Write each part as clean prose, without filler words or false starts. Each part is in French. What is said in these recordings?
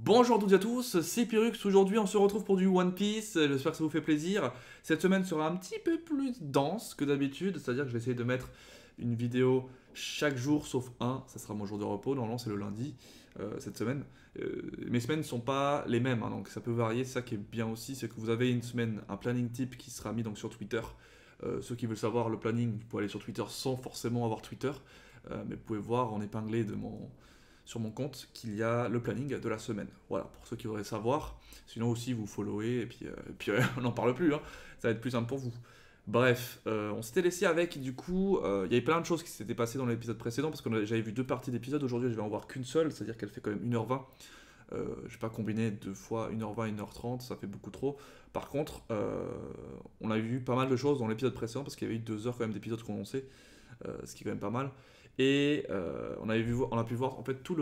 Bonjour à toutes et à tous, c'est Pyrrhux. Aujourd'hui on se retrouve pour du One Piece, j'espère que ça vous fait plaisir. Cette semaine sera un petit peu plus dense que d'habitude, c'est-à-dire que je vais essayer de mettre une vidéo chaque jour sauf un, ça sera mon jour de repos, normalement c'est le lundi cette semaine. Mes semaines ne sont pas les mêmes, hein, donc ça peut varier, c'est ça qui est bien aussi, c'est que vous avez une semaine, un planning type qui sera mis donc sur Twitter. Ceux qui veulent savoir le planning, vous pouvez aller sur Twitter sans forcément avoir Twitter, mais vous pouvez voir en épinglé sur mon compte qu'il y a le planning de la semaine. Voilà, pour ceux qui voudraient savoir. Sinon aussi, vous followez, et puis on n'en parle plus, hein. Ça va être plus simple pour vous. Bref, on s'était laissé avec, du coup, il y avait plein de choses qui s'étaient passées dans l'épisode précédent, parce que j'avais vu deux parties d'épisode, aujourd'hui je vais en voir qu'une seule, c'est-à-dire qu'elle fait quand même 1h20. Je vais pas combiner deux fois 1h20, 1h30, ça fait beaucoup trop. Par contre, on a vu pas mal de choses dans l'épisode précédent, parce qu'il y avait eu 2 heures quand même d'épisode condensé, ce qui est quand même pas mal. Et on a pu voir en fait tous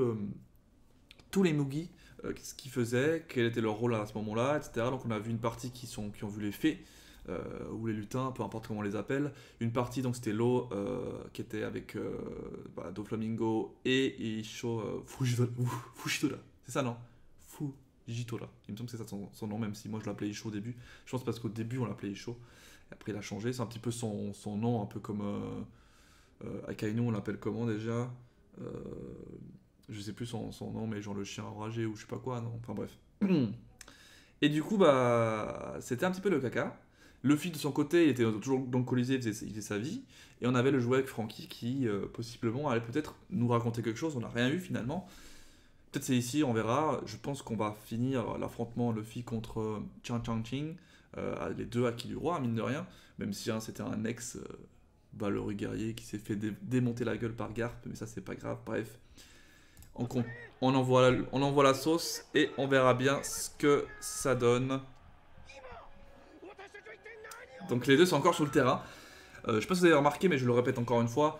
les Mugi, ce qu'ils faisaient, quel était leur rôle à ce moment-là, etc. Donc on a vu une partie qui ont vu les fées, ou les lutins, peu importe comment on les appelle. Une partie, donc c'était l'eau, qui était avec Doflamingo et Isho Fushitoda. C'est ça, non? Fujitoda. Il me semble que c'est ça son nom, même si moi je l'appelais Isho au début. Je pense parce qu'au début on l'appelait Isho. Après il a changé, c'est un petit peu son nom, un peu comme Akainu, on l'appelle comment déjà? Euh, je sais plus son nom, mais genre le chien enragé ou je sais pas quoi, non? Enfin bref. Et du coup, bah, c'était un petit peu le caca. Luffy de son côté, il était toujours dans le Colisée, il faisait sa vie. Et on avait le jouet avec Franky qui, possiblement, allait peut-être nous raconter quelque chose. On n'a rien eu finalement. Peut-être c'est ici, on verra. Je pense qu'on va finir l'affrontement Luffy contre Chang Chang Ching, les deux acquis du roi, mine de rien. Même si c'était un ex valeureux guerrier qui s'est fait démonter la gueule par Garp, mais ça c'est pas grave. Bref, on, on envoie la sauce et on verra bien ce que ça donne. Donc les deux sont encore sur le terrain. Je sais pas si vous avez remarqué, mais je le répète encore une fois.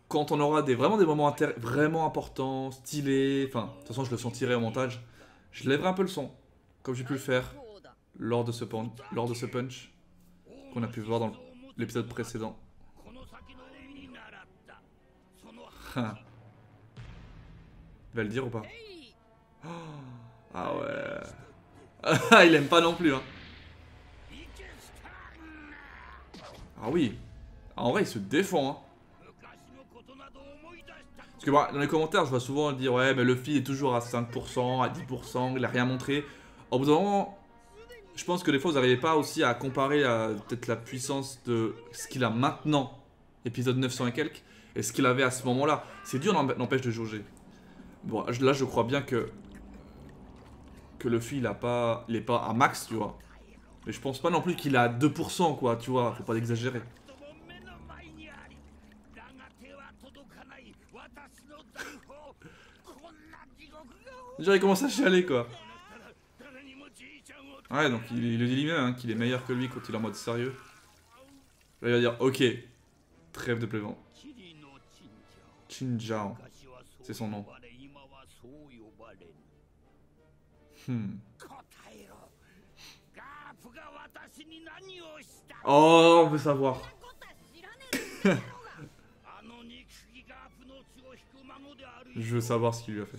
Quand on aura vraiment des moments vraiment importants, stylés, enfin, de toute façon je le sentirai au montage, je lèverai un peu le son, comme j'ai pu le faire lors de ce punch qu'on a pu voir dans l'épisode précédent. Il va le dire ou pas? Ah ouais. Il aime pas non plus, hein. Ah oui. En vrai, il se défend, hein. Parce que bah, dans les commentaires, je vois souvent dire ouais, mais Luffy est toujours à 5%, à 10%, il a rien montré. Au bout d'un moment, je pense que des fois, vous n'arrivez pas aussi à comparer peut-être la puissance de ce qu'il a maintenant, épisode 900 et quelques, et ce qu'il avait à ce moment-là. C'est dur, n'empêche, de jauger. Bon, là, je crois bien que Luffy, il est pas à max, tu vois. Mais je pense pas non plus qu'il est à 2%, quoi, tu vois, faut pas exagérer. Genre, il commence à chialer, quoi. Ouais, donc il le dit lui-même, hein, qu'il est meilleur que lui quand il est en mode sérieux. Là, il va dire, ok, trêve de plaisant. Chinjao, c'est son nom. Oh, on veut savoir. Je veux savoir ce qu'il lui a fait.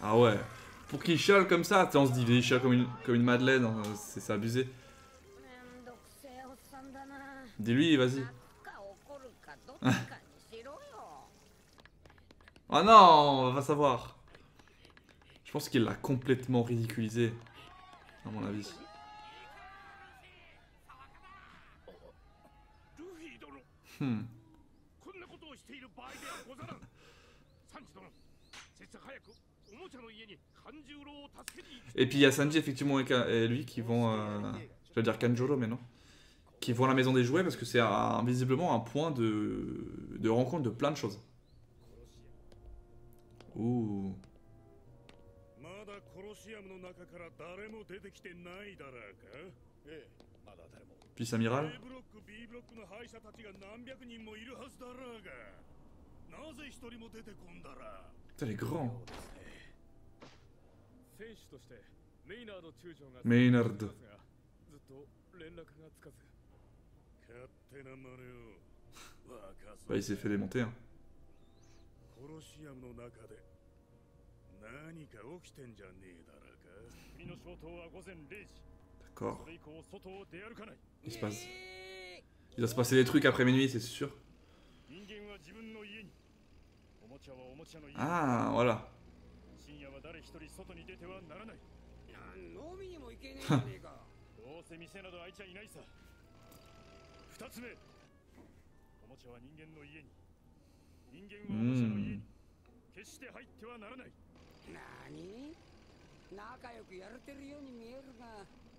Ah ouais. Pour qu'il chiale comme ça, on se dit, il chiale comme une madeleine, hein, c'est abusé. Dis-lui, vas-y. Oh non, on va savoir. Je pense qu'il l'a complètement ridiculisé, à mon avis. Et puis il y a Sanji effectivement et lui qui vont, je vais dire Kanjuro mais non, qui vont à la maison des jouets parce que c'est visiblement un point de rencontre de plein de choses. Ouh. Puis Amiral. Putain, il est grand. Maynard. Bah il s'est fait démonter hein. D'accord. Il va se passer des trucs après minuit, c'est sûr. Ah, voilà. Hmm.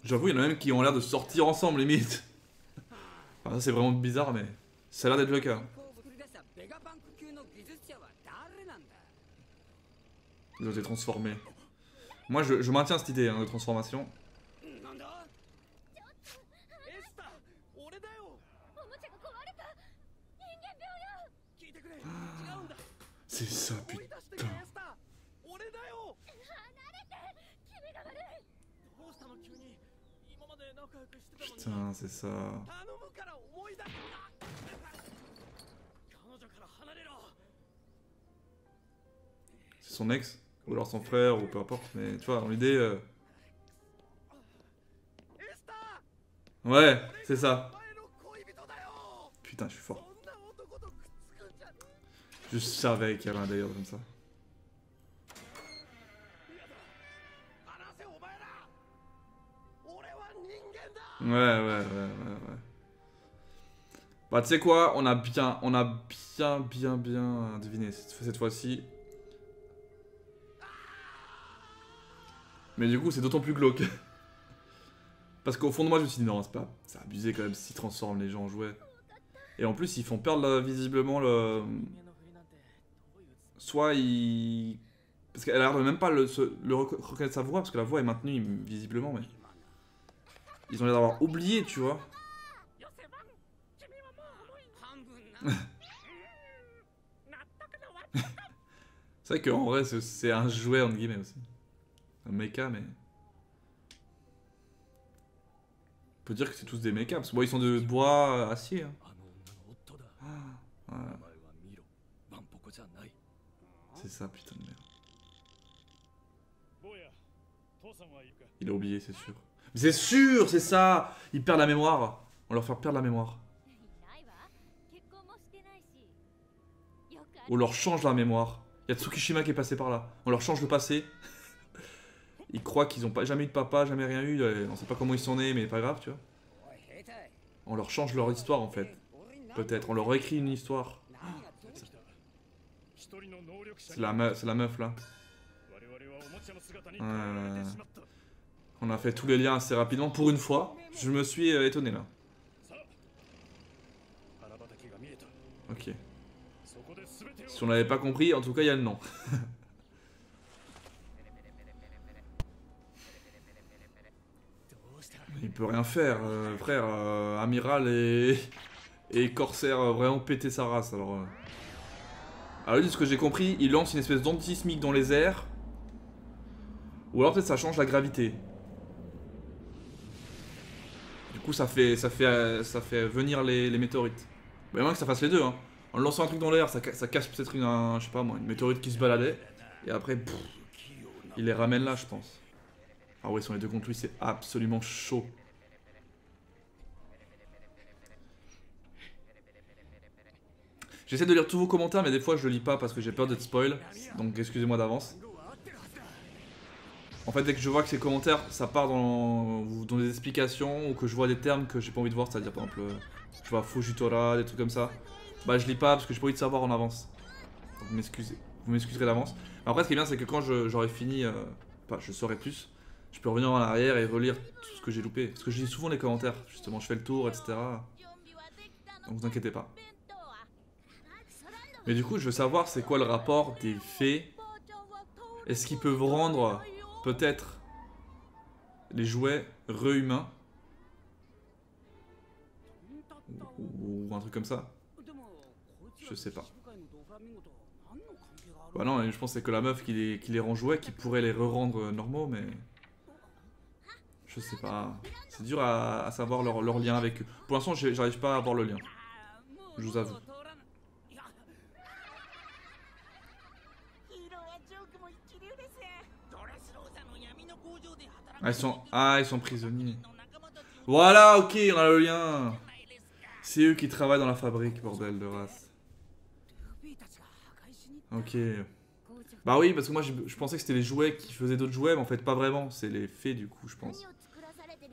J'avoue, il y en a même qui ont l'air de sortir ensemble, limite. Enfin, ça, c'est vraiment bizarre, mais ça a l'air d'être le cas. Ils ont été transformés. Moi, je maintiens cette idée hein, de transformation. C'est ça, putain. Putain, c'est ça. C'est son ex, ou alors son frère, ou peu importe, mais tu vois, dans l'idée... Ouais, c'est ça. Putain, je suis fort. Je savais qu'il y avait un délire comme ça. Ouais. Bah tu sais quoi, on a bien deviné cette fois-ci. Mais du coup c'est d'autant plus glauque. Parce qu'au fond de moi je me suis dit non c'est abusé quand même s'ils transforment les gens en jouets. Et en plus ils font perdre visiblement le... Soit ils... Parce qu'elle a l'air de même pas reconnaître sa voix, parce que la voix est maintenue visiblement, mais... Ils ont l'air d'avoir oublié, tu vois. C'est vrai qu'en vrai, c'est un jouet, entre guillemets, aussi. Un mecha, mais... On peut dire que c'est tous des mechas, parce que bon, ils sont de bois acier. Hein. Voilà. C'est ça, putain de merde. Il a oublié, c'est sûr. Mais c'est sûr, c'est ça. Ils perdent la mémoire. On leur fait perdre la mémoire. On leur change la mémoire. Il y a Tsukishima qui est passé par là. On leur change le passé. Ils croient qu'ils n'ont jamais eu de papa, jamais rien eu. On sait pas comment ils sont nés, mais pas grave, tu vois. On leur change leur histoire en fait. Peut-être. On leur réécrit une histoire. C'est la meuf là. On a fait tous les liens assez rapidement. Pour une fois, je me suis étonné là. Ok. Si on l'avait pas compris, en tout cas il y a le nom. Il peut rien faire, frère. Amiral et Corsair vraiment péter sa race. Alors lui, ce que j'ai compris, il lance une espèce d'antismique dans les airs. Ou alors peut-être ça change la gravité. Du coup ça fait venir les météorites. Il y a moyen que ça fasse les deux. Hein. En lançant un truc dans l'air, ça cache peut-être je sais pas moi, une météorite qui se baladait. Et après, pff, il les ramène là, je pense. Ah ouais, si on les deux contre lui, c'est absolument chaud. J'essaie de lire tous vos commentaires, mais des fois je le lis pas parce que j'ai peur d'être spoil. Donc excusez-moi d'avance. En fait, dès que je vois que ces commentaires, ça part dans des explications ou que je vois des termes que j'ai pas envie de voir, c'est-à-dire par exemple, je vois Fujitora, des trucs comme ça. Bah je lis pas parce que j'ai pas envie de savoir en avance. Donc vous m'excuserez d'avance. Après ce qui est bien c'est que quand j'aurai fini, enfin je saurai plus, je peux revenir en arrière et relire tout ce que j'ai loupé. Parce que je lis souvent les commentaires, justement je fais le tour, etc. Donc vous inquiétez pas. Mais du coup je veux savoir c'est quoi le rapport des fées. Est-ce qu'ils peuvent rendre peut-être les jouets re-humains ou un truc comme ça? Je sais pas. Bah non, je pense que c'est que la meuf qui les rend jouets qui pourrait les re-rendre normaux, mais... Je sais pas. C'est dur à savoir leur lien avec eux. Pour l'instant, j'arrive pas à avoir le lien. Je vous avoue. Ah, ils sont prisonniers. Voilà, ok, on a le lien. C'est eux qui travaillent dans la fabrique, bordel de race. Ok. Bah oui, parce que moi je pensais que c'était les jouets qui faisaient d'autres jouets, mais en fait pas vraiment. C'est les fées du coup, je pense.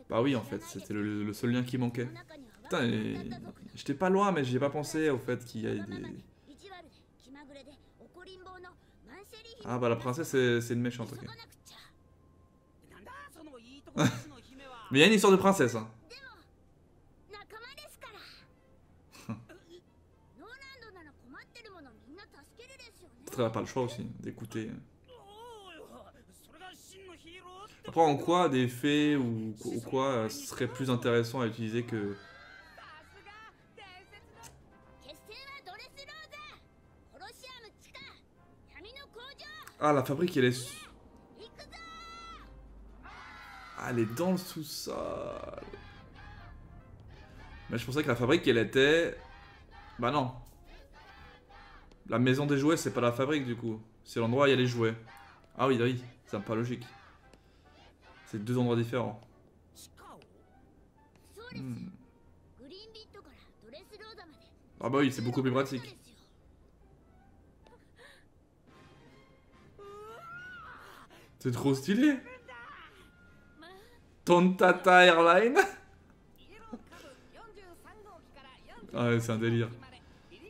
Bah oui, en fait, c'était le seul lien qui manquait. Putain, j'étais pas loin, mais j'y ai pas pensé au fait qu'il y ait des... Ah bah la princesse, c'est une méchante, ok. Mais il y a une histoire de princesse, hein. Peut-être pas le choix aussi d'écouter. Après, en quoi des fées ou quoi serait plus intéressant à utiliser que... Ah, la fabrique, elle est... Ah, elle est dans le sous-sol. Mais je pensais que la fabrique, elle était... Bah non. La maison des jouets, c'est pas la fabrique, du coup. C'est l'endroit où il y a les jouets. Ah oui, oui, c'est pas logique. C'est deux endroits différents. Ah bah oui, c'est beaucoup plus pratique. C'est trop stylé. Tontata Airline. Ah ouais, c'est un délire.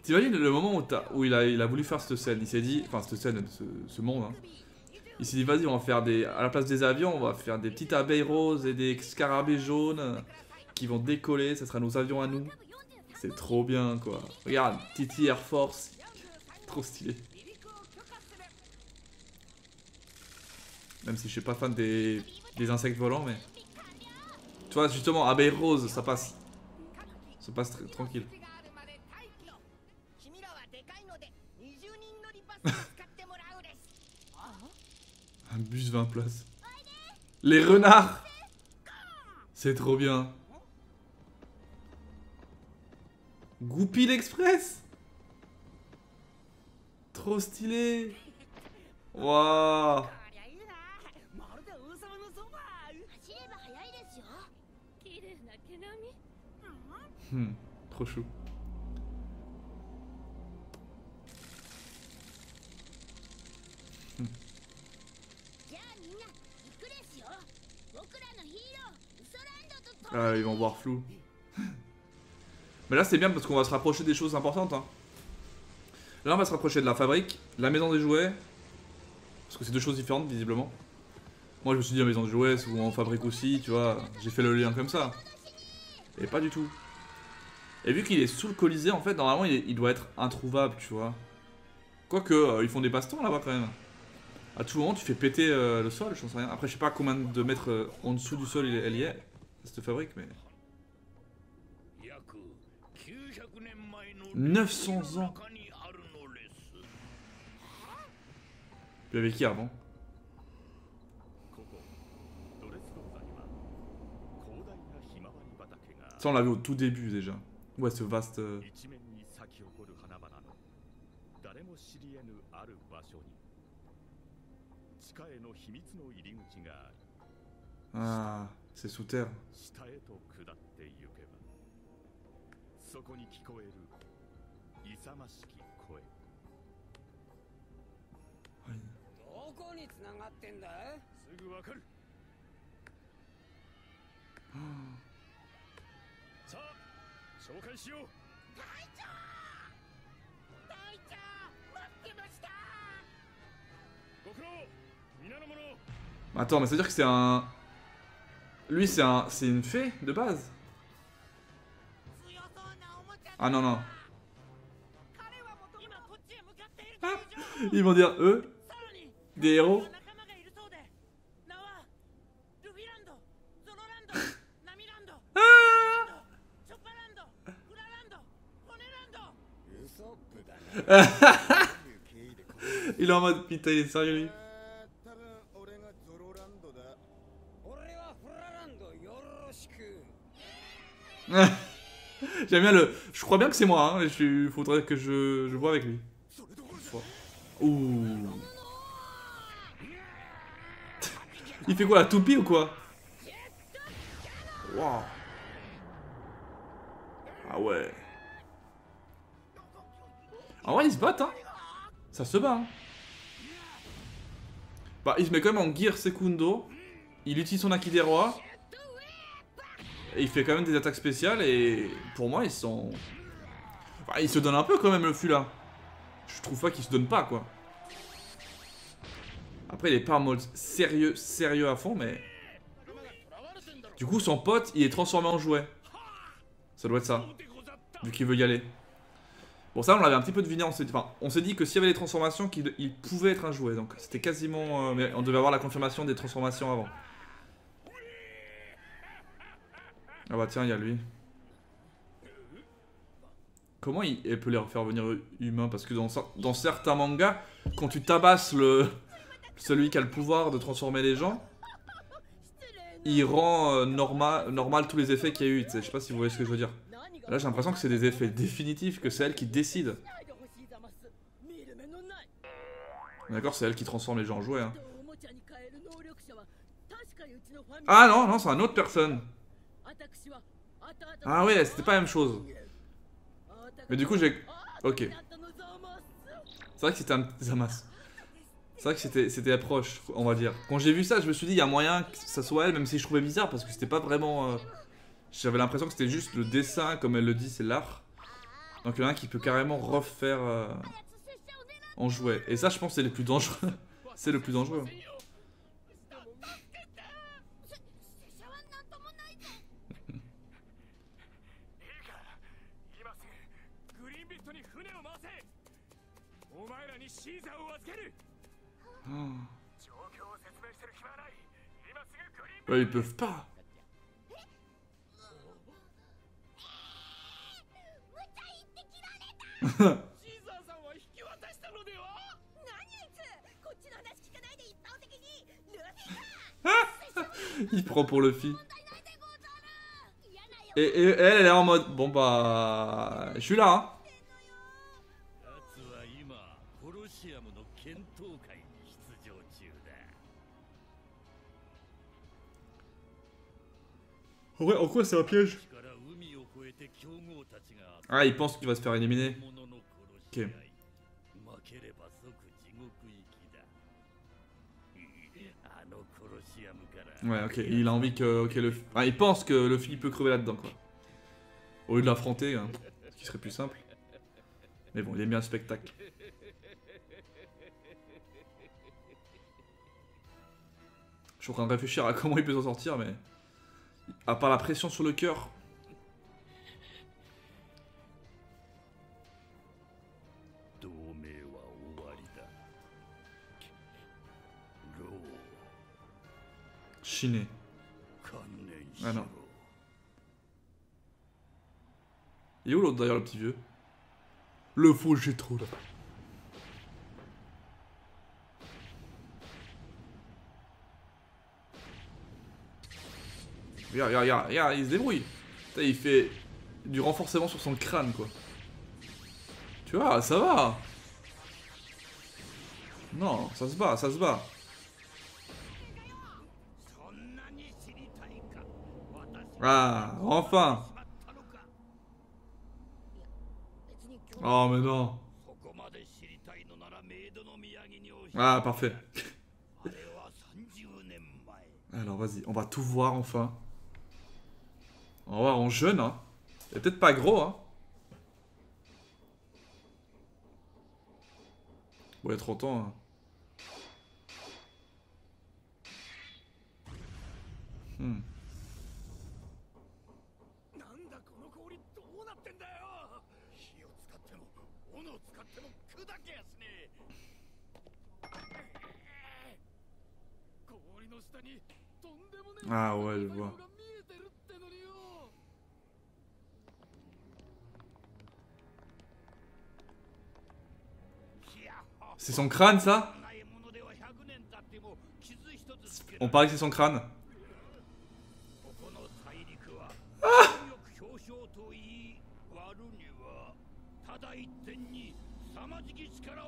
T'imagines le moment où il a voulu faire cette scène. Il s'est dit, enfin cette scène, ce monde, hein. Il s'est dit, vas-y, on va faire des... À la place des avions, on va faire des petites abeilles roses et des scarabées jaunes qui vont décoller. Ça sera nos avions à nous. C'est trop bien, quoi. Regarde, Titi Air Force. Trop stylé. Même si je suis pas fan des insectes volants, mais... Tu vois, justement, abeilles roses, ça passe. Ça passe tranquille. Un bus 20 places. Les renards. C'est trop bien. Goupil Express. Trop stylé. Waouh. Trop chou. Ah, ils vont voir flou. Mais là, c'est bien parce qu'on va se rapprocher des choses importantes. Hein. Là, on va se rapprocher de la fabrique, la maison des jouets. Parce que c'est deux choses différentes, visiblement. Moi, je me suis dit, la maison des jouets, c'est où on fabrique aussi, tu vois. J'ai fait le lien comme ça. Et pas du tout. Et vu qu'il est sous le Colisée, en fait, normalement, il doit être introuvable, tu vois. Quoique, ils font des bastons là-bas, quand même. À tout moment, tu fais péter le sol, j'en sais rien. Après, je sais pas combien de mètres en dessous du sol elle y est, cette fabrique, mais... 900 ans. Puis avec qui avant? Ça, on l'a vu au tout début déjà. Ouais, ce vaste... Ah, c'est sous terre. Attends, mais ça veut dire que c'est un... Lui, c'est une fée de base. Ah non, non. Ah, ils vont dire eux, des héros. Il est en mode putain, il est sérieux lui. J'aime bien le... Je crois bien que c'est moi, hein. Faudrait que je vois avec lui. Ouh. Il fait quoi, la toupie ou quoi? Waouh. Ah ouais. En vrai, ils se battent, hein. Ça se bat, hein. Bah, il se met quand même en gear secundo. Il utilise son acquis des rois. Et il fait quand même des attaques spéciales. Et pour moi, ils sont... Enfin, il se donne un peu quand même, le fût là. Je trouve pas qu'il se donne pas, quoi. Après, il est pas en mode sérieux à fond, mais... Du coup, son pote, il est transformé en jouet. Ça doit être ça. Vu qu'il veut y aller. Bon, ça, on l'avait un petit peu deviné. On s'est dit que s'il y avait des transformations, qu'il pouvait être un jouet. Donc, c'était quasiment... mais on devait avoir la confirmation des transformations avant. Ah bah tiens, il y a lui. Comment elle peut les refaire venir humains? Parce que dans certains mangas, quand tu tabasses celui qui a le pouvoir de transformer les gens, il rend normal tous les effets qu'il y a eu. Je sais pas si vous voyez ce que je veux dire. Là, j'ai l'impression que c'est des effets définitifs, que c'est elle qui décide. D'accord, c'est elle qui transforme les gens en jouets. Hein. Ah non, non, c'est une autre personne. Ah ouais, c'était pas la même chose. Mais du coup, j'ai... Ok. C'est vrai que c'était un petit Zamas. C'est vrai que c'était approche, on va dire. Quand j'ai vu ça, je me suis dit, il y a moyen que ça soit elle, même si je trouvais bizarre, parce que c'était pas vraiment... J'avais l'impression que c'était juste le dessin, comme elle le dit, c'est l'art. Donc il y en a un qui peut carrément refaire en jouet. Et ça, je pense que c'est le plus dangereux. C'est le plus dangereux. Oh. Ouais, ils peuvent pas. Il prend pour Luffy. Et elle est en mode, bon bah, je suis là, hein. Ouais, en quoi c'est un piège? Ah, il pense qu'il va se faire éliminer. Ok. Ouais, ok. Il a envie que... Ok, enfin, il pense que Luffy peut crever là-dedans, quoi. Au lieu de l'affronter, hein, ce qui serait plus simple. Mais bon, il aime bien le spectacle. Je suis en train de réfléchir à comment il peut s'en sortir, mais... À part la pression sur le cœur... Chiné. Ah non. Il est où l'autre d'ailleurs, le petit vieux? Le faux j'ai trop là. Regarde, il se débrouille. Putain, il fait du renforcement sur son crâne, quoi. Tu vois, ça va. Non, ça se bat, ça se bat. Ah, enfin. Oh, mais non. Ah, parfait. Alors, vas-y, on va tout voir, enfin. On va voir en jeune, hein. Il est peut-être pas gros, hein. Bon, il y a 30 ans, hein. Ah ouais, je vois. C'est son crâne, ça? On paraît que c'est son crâne. Ah!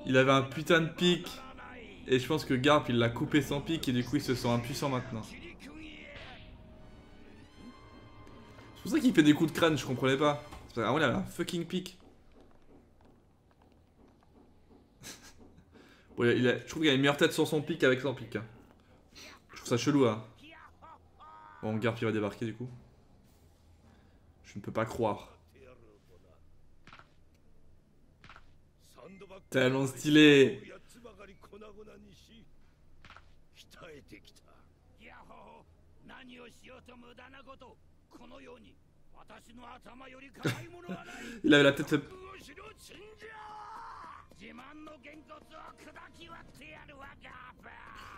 Il avait un putain de pic. Et je pense que Garp il l'a coupé sans pic et du coup il se sent impuissant maintenant. C'est pour ça qu'il fait des coups de crâne, je comprenais pas. Ah ouais, il avait un fucking pic. Bon, je trouve qu'il a une meilleure tête sur son pic qu'avec sans pic. Hein. Je trouve ça chelou, hein. Bon, Garp il va débarquer du coup. Je ne peux pas croire. Tellement stylé. Il avait la tête...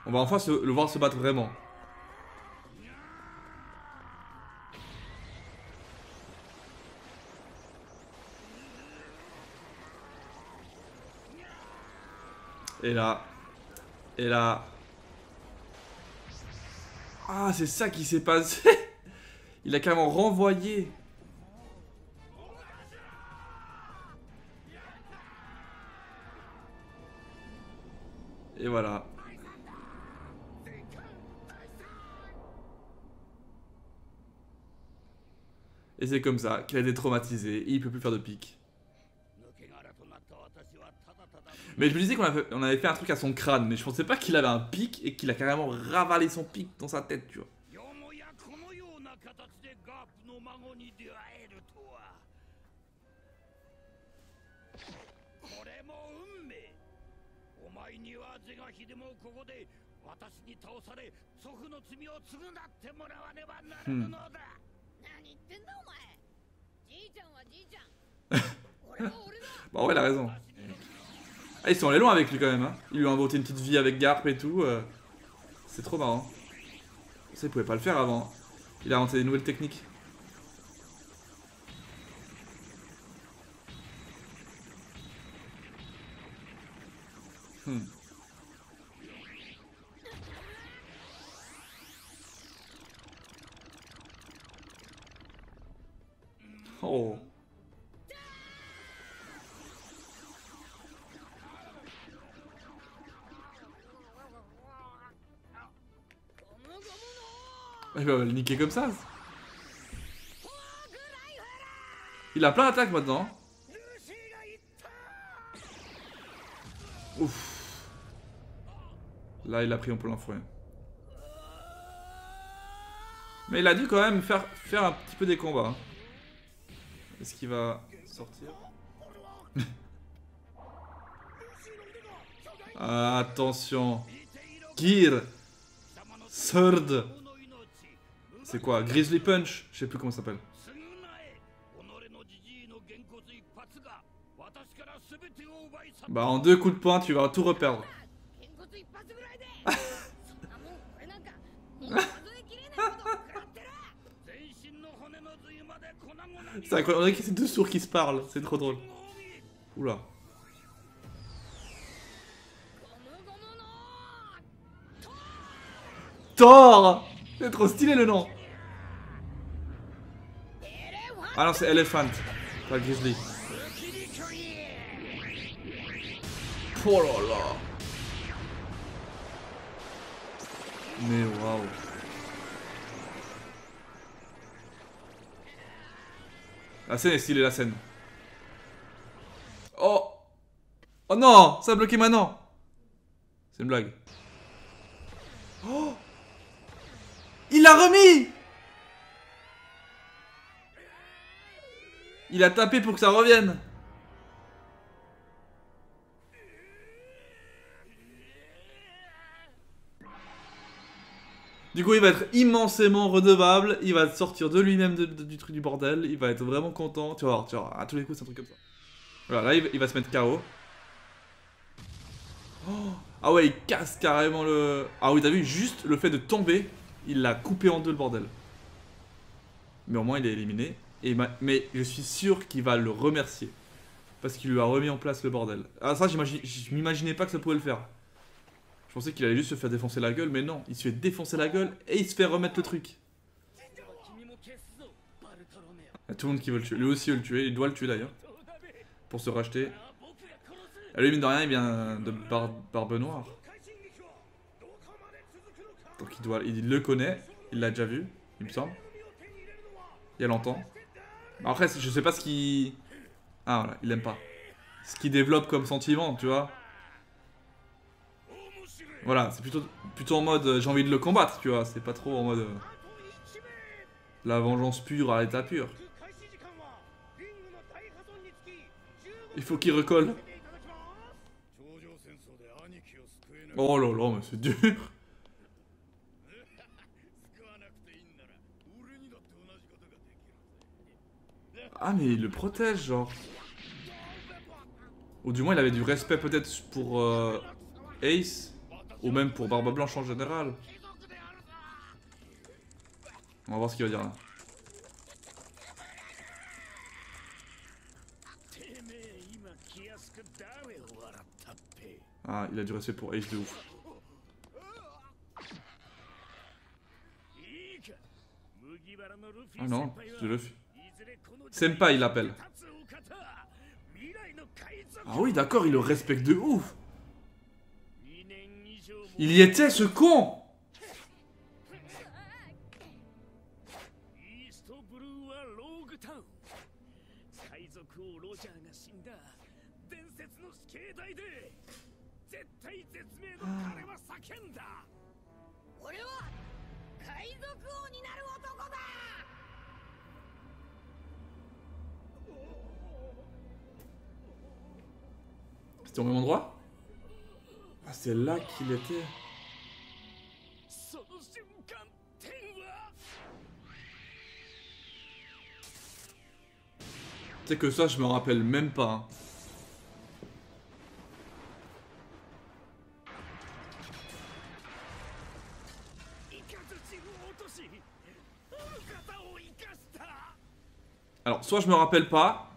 On va enfin le voir se battre vraiment. Et là... Et là... Ah, c'est ça qui s'est passé. Il a carrément renvoyé. Et voilà. Et c'est comme ça qu'il a été traumatisé. Et il peut plus faire de pique. Mais je me disais qu'on avait fait un truc à son crâne. Mais je pensais pas qu'il avait un pic et qu'il a carrément ravalé son pic dans sa tête, tu vois. Bah ouais, il a raison. Ah, ils sont allés loin avec lui quand même. Hein. Ils lui ont inventé une petite vie avec Garp et tout. C'est trop marrant. Ça, il pouvait pas le faire avant. Il a inventé des nouvelles techniques. Oh. Il va le niquer comme ça. Il a plein d'attaques maintenant. Ouf. Là, il a pris en plein fouet. Mais il a dû quand même faire un petit peu des combats. Est-ce qu'il va sortir? Attention. Gear. Sword. C'est quoi? Grizzly Punch? Je sais plus comment ça s'appelle. Bah en 2 coups de poing tu vas tout reperdre. C'est incroyable, on dirait que c'est deux sourds qui se parlent, c'est trop drôle. Oula. Thor! C'est trop stylé le nom. Ah non, c'est Elephant, pas Grizzly. Oh là là. Mais waouh. La scène est stylée, la scène. Oh. Oh non, ça a bloqué maintenant. C'est une blague. Oh. Il l'a remis. Il a tapé pour que ça revienne. Du coup, il va être immensément redevable. Il va sortir de lui-même du truc du bordel. Il va être vraiment content. Tu vas voir, à tous les coups, c'est un truc comme ça. Voilà, là, il va se mettre KO. Oh, ah ouais, il casse carrément le... Ah oui, t'as vu, juste le fait de tomber, il l'a coupé en deux le bordel. Mais au moins, il est éliminé. Mais je suis sûr qu'il va le remercier. Parce qu'il lui a remis en place le bordel. Ah ça, je m'imaginais pas que ça pouvait le faire. Je pensais qu'il allait juste se faire défoncer la gueule, mais non. Il se fait défoncer la gueule et il se fait remettre le truc. Il y a tout le monde qui veut le tuer. Lui aussi veut le tuer, il doit le tuer d'ailleurs. pour se racheter. Et lui, mine de rien, il vient de Barbe Noire. Donc il le connaît, il l'a déjà vu, il me semble. Il y a longtemps. Après, je sais pas ce qu'il... Ah voilà, il aime pas. Ce qu'il développe comme sentiment, tu vois. Voilà, c'est plutôt en mode j'ai envie de le combattre, tu vois. C'est pas trop en mode la vengeance pure à l'état pur. Il faut qu'il recolle. Oh là là, mais c'est dur. Ah mais il le protège, genre. Ou du moins il avait du respect peut-être pour Ace. Ou même pour Barbe Blanche en général. On va voir ce qu'il va dire là. Ah, il a du respect pour Ace de ouf. Ah non, c'est Luffy. Senpai il l'appelle. Ah oui d'accord, il le respecte de ouf. Il y était ce con. C'était au même endroit? Ah c'est là qu'il était. Tu sais que ça je me rappelle même pas. Hein. Alors soit je me rappelle pas,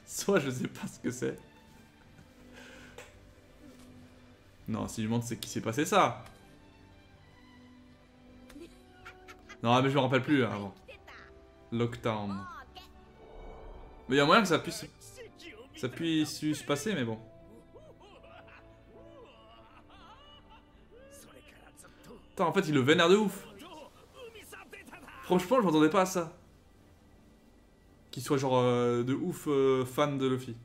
soit je sais pas ce que c'est. Non, si je demande c'est qui s'est passé ça. Non mais je me rappelle plus hein, avant. Lockdown. Mais il y a moyen que ça puisse se passer mais bon. Putain en fait il le vénère de ouf. Franchement je m'entendais pas à ça. Qu'il soit genre de ouf fan de Luffy.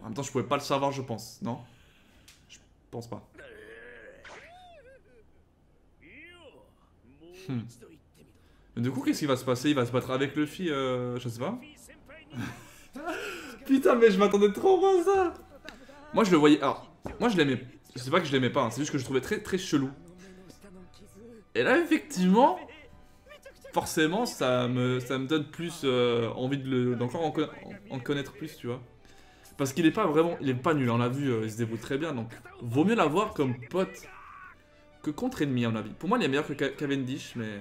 En même temps je pouvais pas le savoir je pense, non? Je pense pas. Mais du coup qu'est-ce qui va se passer? Il va se battre avec Luffy je sais pas. Putain mais je m'attendais trop à ça. Moi je le voyais... Alors, moi je l'aimais... Je sais pas que je l'aimais pas, hein, c'est juste que je trouvais très très chelou. Et là effectivement... Forcément ça me donne plus envie d'encore en connaître plus tu vois. Parce qu'il est pas vraiment... Il est pas nul, on l'a vu, il se débrouille très bien donc... Vaut mieux l'avoir comme pote que contre ennemi à mon avis. Pour moi il est meilleur que Cavendish mais...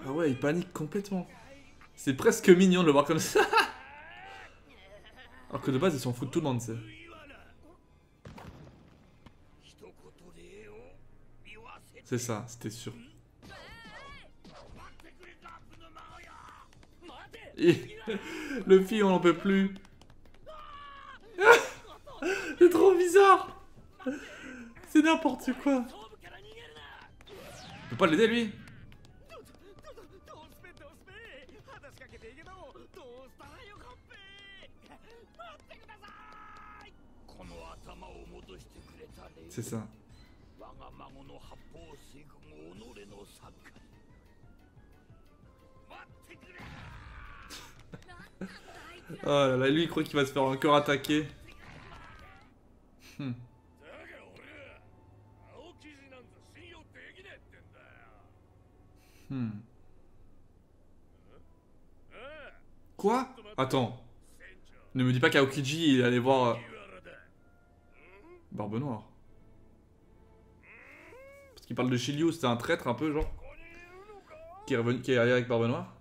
Ah ouais il panique complètement. C'est presque mignon de le voir comme ça. Alors que de base, ils s'en foutent de tout le monde, tu sais. C'est ça, c'était sûr. Et... Luffy, on n'en peut plus. C'est trop bizarre. C'est n'importe quoi. Je peux pas l'aider, lui. C'est ça. Oh là là, lui il croit qu'il va se faire encore attaquer. Quoi? Attends. Ne me dis pas qu'Aokiji il allait voir... Barbe Noire. Parce qu'il parle de Shiryu, c'était un traître un peu genre. Qui est revenu, qui est allé avec Barbe Noire.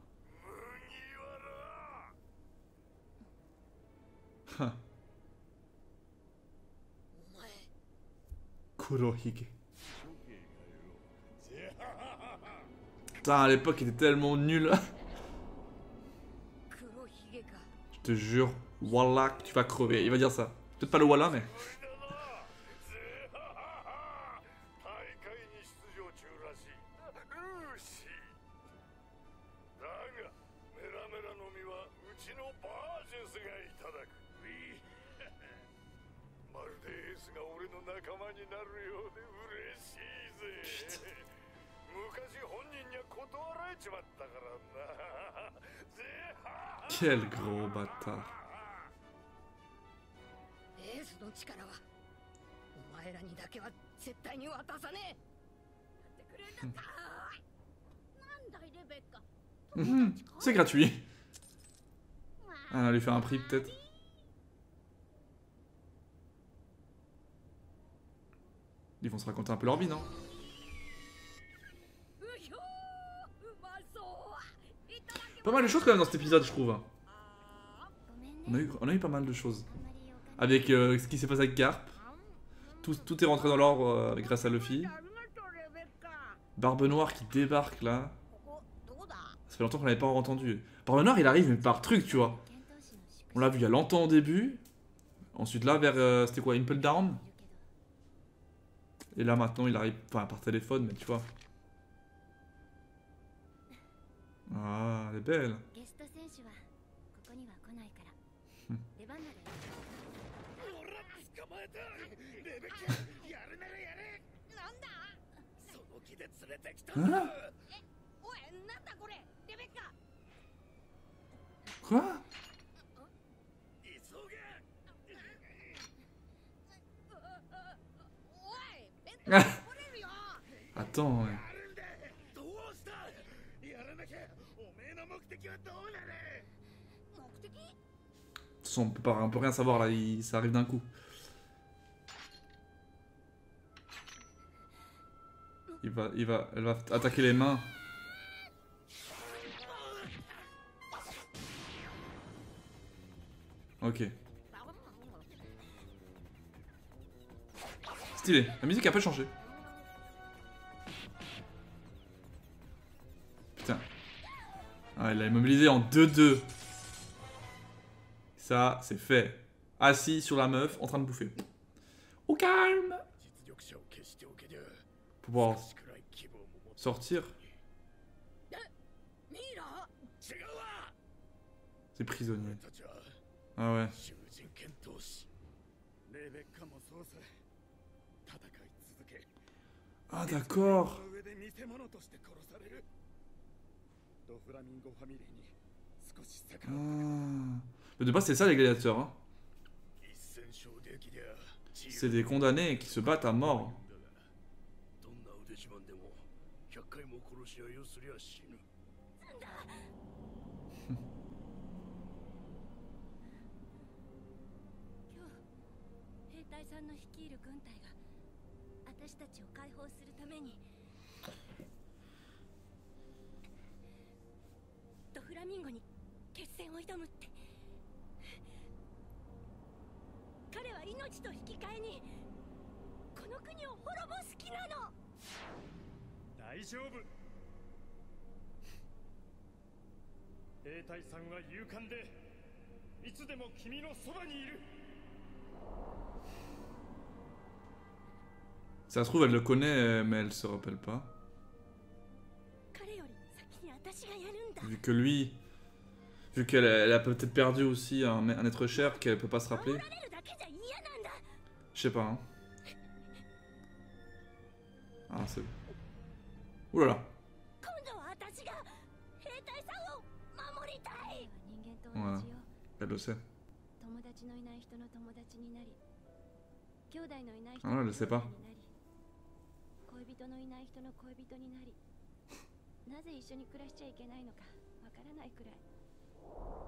Kurohige. Putain, à l'époque il était tellement nul. Je te jure, Wallah, que tu vas crever. Il va dire ça. Peut-être pas le Wallah, mais. Quel gros bâtard. C'est gratuit. Ah, on va lui faire un prix peut-être. Ils vont se raconter un peu leur vie, non? Pas mal de choses quand même dans cet épisode, je trouve. On a eu pas mal de choses. Avec ce qui s'est passé avec Garp. Tout est rentré dans l'ordre grâce à Luffy. Barbe Noire qui débarque là. Ça fait longtemps qu'on l'avait pas entendu. Barbe Noire il arrive mais par truc, tu vois. On l'a vu il y a longtemps au début. Ensuite là vers c'était quoi, Impel Down. Et là maintenant il arrive, enfin par téléphone, mais tu vois. Ah, elle est belle. Hein? Quoi? Attends, ouais. On peut rien savoir là, ça arrive d'un coup. Elle va attaquer les mains. Ok. Stylé. La musique a pas changé. Putain. Ah, elle l'a immobilisé en 2-2. Ça, c'est fait. Assis sur la meuf, en train de bouffer. Au calme. Pour pouvoir sortir. C'est prisonnier. Ah ouais. Ah d'accord. Ah. Mais de base c'est ça les gladiateurs. Hein. C'est des condamnés qui se battent à mort. Ça se trouve elle le connaît mais elle se rappelle pas. Vu que lui... Vu qu'elle a peut-être perdu aussi un être cher qu'elle peut pas se rappeler. Je sais pas hein. Ah c'est... Oulala. Voilà. Elle le sait. Ah elle le sait pas.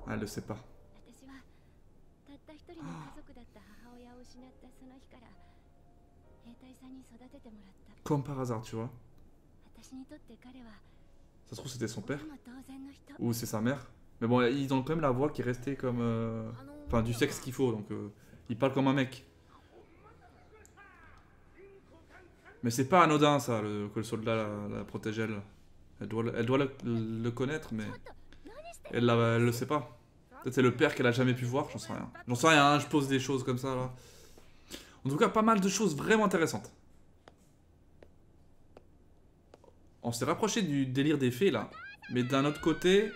Ah, elle le sait pas. Comme par hasard, tu vois. Ça se trouve c'était son père. Ou c'est sa mère. Mais bon, ils ont quand même la voix qui est restée comme... Enfin, du sexe qu'il faut, donc... il parle comme un mec. Mais c'est pas anodin, ça, que le soldat la protège, elle. Elle doit le connaître, mais... Elle le sait pas. Peut-être c'est le père qu'elle a jamais pu voir, j'en sais rien. J'en sais rien, hein, je pose des choses comme ça là. En tout cas, pas mal de choses vraiment intéressantes. On s'est rapproché du délire des fées là. Mais d'un autre côté,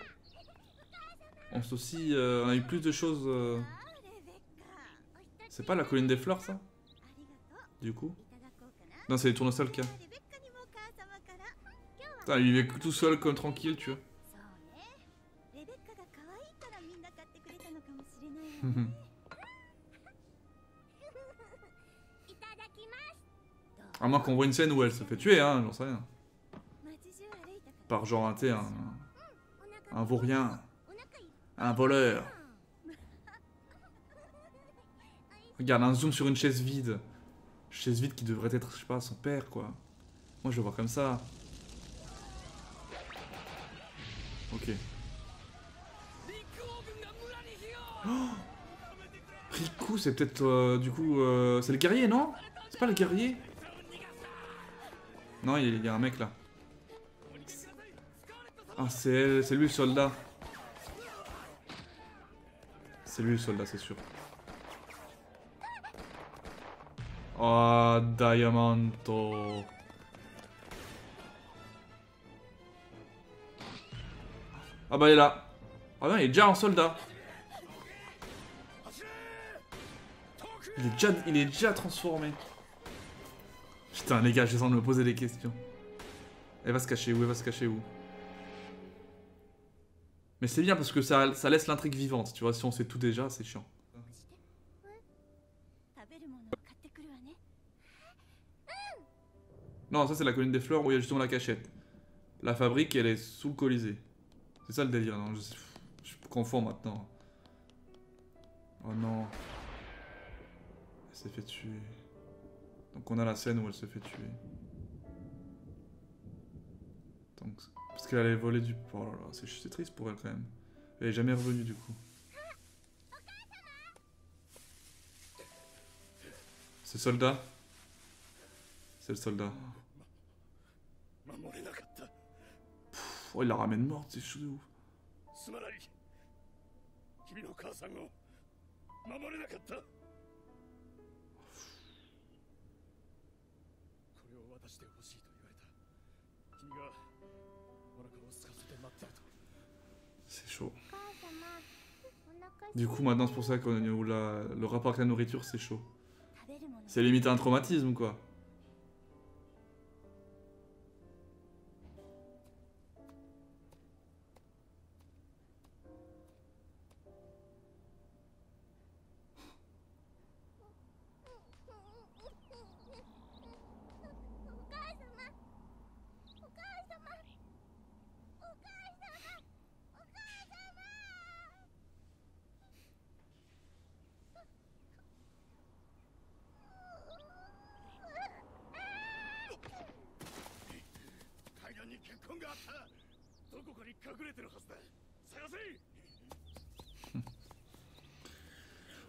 on a eu plus de choses. C'est pas la colline des fleurs ça? Du coup? Non, c'est les tournesols qu'il y a. Putain, il vivait tout seul comme tranquille, tu vois. À moins qu'on voit une scène où elle se fait tuer, hein, j'en sais rien. Par genre un vaurien. Un voleur. Regarde, un zoom sur une chaise vide. Chaise vide qui devrait être, je sais pas, son père, quoi. Moi, je le vois comme ça. Ok. Oh, Riku, c'est peut-être, du coup, c'est le guerrier, non? C'est pas le guerrier? Non, il y a un mec, là. Ah, c'est lui le soldat. C'est lui le soldat, c'est sûr. Oh, Diamanto. Ah bah il est là. Ah non, il est déjà un soldat. Il est déjà transformé. Putain les gars, j'ai besoin de me poser des questions. Elle va se cacher où? Elle va se cacher où? Mais c'est bien parce que ça laisse l'intrigue vivante. Tu vois, si on sait tout déjà, c'est chiant. Non, ça c'est la colline des fleurs où il y a justement la cachette. La fabrique, elle est sous le Colisée. C'est ça le délire, non? Je confonds maintenant. Oh non. Elle s'est fait tuer. Donc on a la scène où elle se fait tuer. Donc, parce qu'elle allait voler du... Oh là là, c'est triste pour elle quand même. Elle est jamais revenue du coup. C'est le soldat? C'est le soldat. Pff, oh, il la ramène morte, c'est chaud de ouf. C'est chaud. Du coup, maintenant, c'est pour ça que le rapport avec la nourriture, c'est chaud. C'est limite un traumatisme, quoi.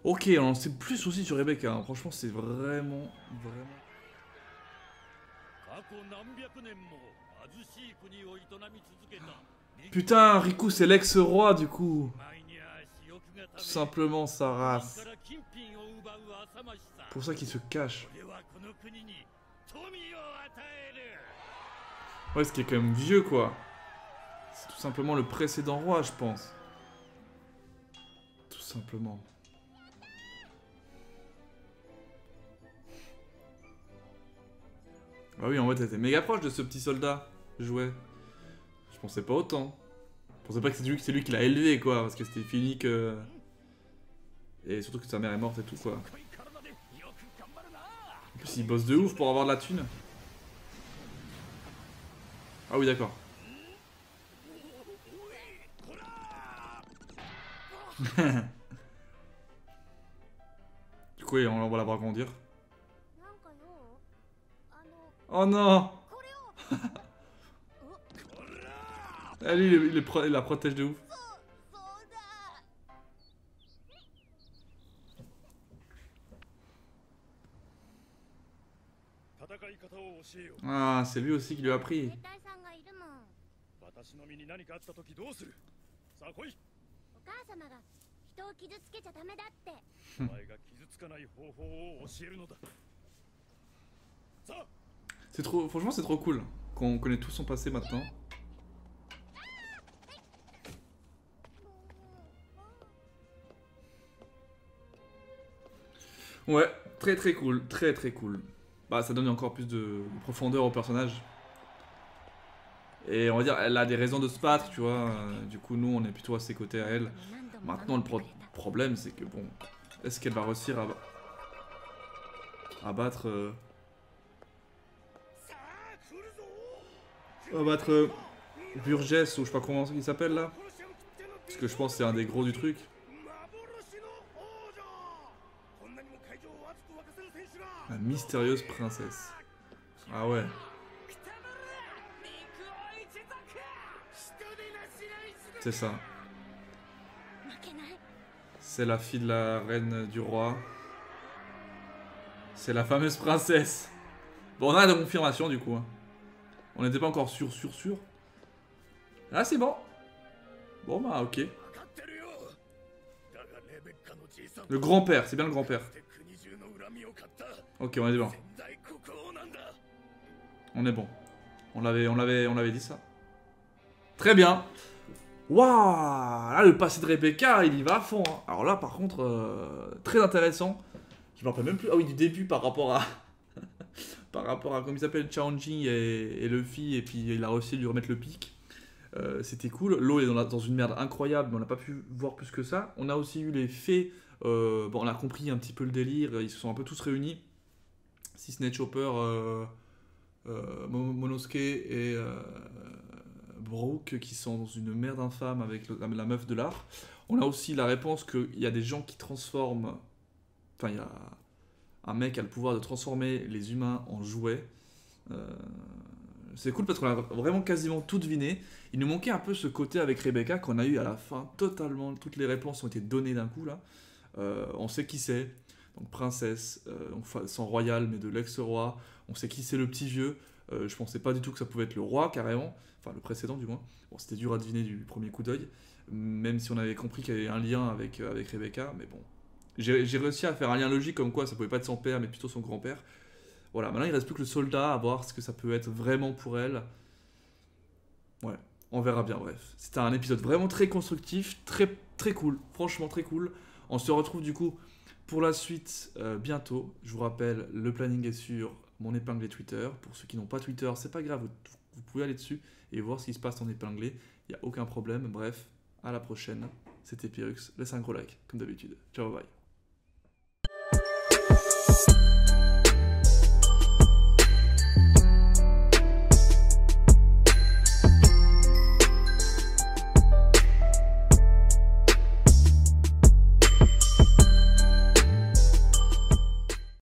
Ok, on en sait plus aussi sur Rebecca. Hein. Franchement, c'est vraiment. Putain, Riku, c'est l'ex-roi du coup. Tout simplement sa race. Pour ça qu'il se cache. Ouais, ce qui est quand même vieux, quoi. C'est tout simplement le précédent roi, je pense. Tout simplement. Ah oui, en fait, elle était méga proche de ce petit soldat. Jouet. Je pensais pas autant. Je pensais pas que c'est lui qui l'a élevé, quoi. Parce que c'était fini que... Et surtout que sa mère est morte et tout, quoi. En plus, il bosse de ouf pour avoir de la thune. Ah oui, d'accord. Du coup, on va la voir grandir. Oh non. Ah, lui, il la protège de ouf. Ah, c'est lui aussi qui lui a appris. C'est trop, franchement c'est trop cool qu'on connaît tout son passé maintenant. Ouais, très très cool, très très cool. Bah ça donne encore plus de profondeur au personnage. Et on va dire, elle a des raisons de se battre, tu vois. Du coup, nous, on est plutôt à ses côtés à elle. Maintenant, le problème, c'est que bon, est-ce qu'elle va réussir à battre, Burgess ou je sais pas comment il s'appelle là? Parce que je pense que c'est un des gros du truc. La mystérieuse princesse. Ah ouais. C'est ça. C'est la fille de la reine du roi. C'est la fameuse princesse. Bon, on a la confirmation du coup. On n'était pas encore sûr. Ah, c'est bon. Bon, bah, ok. Le grand-père, c'est bien le grand-père. Ok, on est bon. On est bon. On l'avait dit ça. Très bien. Waouh, là, le passé de Rebecca, il y va à fond. Hein. Alors là, par contre, très intéressant. Je me rappelle même plus. Ah oui, du début par rapport à... par rapport à, comme il s'appelle, Chaonji et Luffy, et puis il a réussi à lui remettre le pic. C'était cool. L'eau est dans une merde incroyable, mais on n'a pas pu voir plus que ça. On a aussi eu les fées. Bon, on a compris un petit peu le délire. Ils se sont un peu tous réunis. Si ce n'est Chopper, Monosuke et Brook qui sont dans une merde infâme avec la meuf de l'art. On a aussi la réponse qu'il y a des gens qui transforment... Enfin, il y a un mec qui a le pouvoir de transformer les humains en jouets. C'est cool parce qu'on a vraiment quasiment tout deviné. Il nous manquait un peu ce côté avec Rebecca qu'on a eu à la fin. Totalement, toutes les réponses ont été données d'un coup là. On sait qui c'est. Donc princesse, donc sans royal mais de l'ex-roi. On sait qui c'est le petit vieux. Je pensais pas du tout que ça pouvait être le roi carrément. Enfin le précédent du moins. Bon c'était dur à deviner du premier coup d'œil. Même si on avait compris qu'il y avait un lien avec Rebecca. Mais bon. J'ai réussi à faire un lien logique comme quoi ça pouvait pas être son père mais plutôt son grand-père. Voilà, maintenant il reste plus que le soldat à voir ce que ça peut être vraiment pour elle. Ouais, on verra bien, bref. C'était un épisode vraiment très constructif, très, très cool, franchement très cool. On se retrouve du coup pour la suite bientôt. Je vous rappelle, le planning est sur mon épinglé Twitter. Pour ceux qui n'ont pas Twitter, c'est pas grave, vous pouvez aller dessus et voir ce qui se passe en épinglé. Il n'y a aucun problème, bref, à la prochaine. C'était Pyrrhux, laisse un gros like, comme d'habitude. Ciao, bye.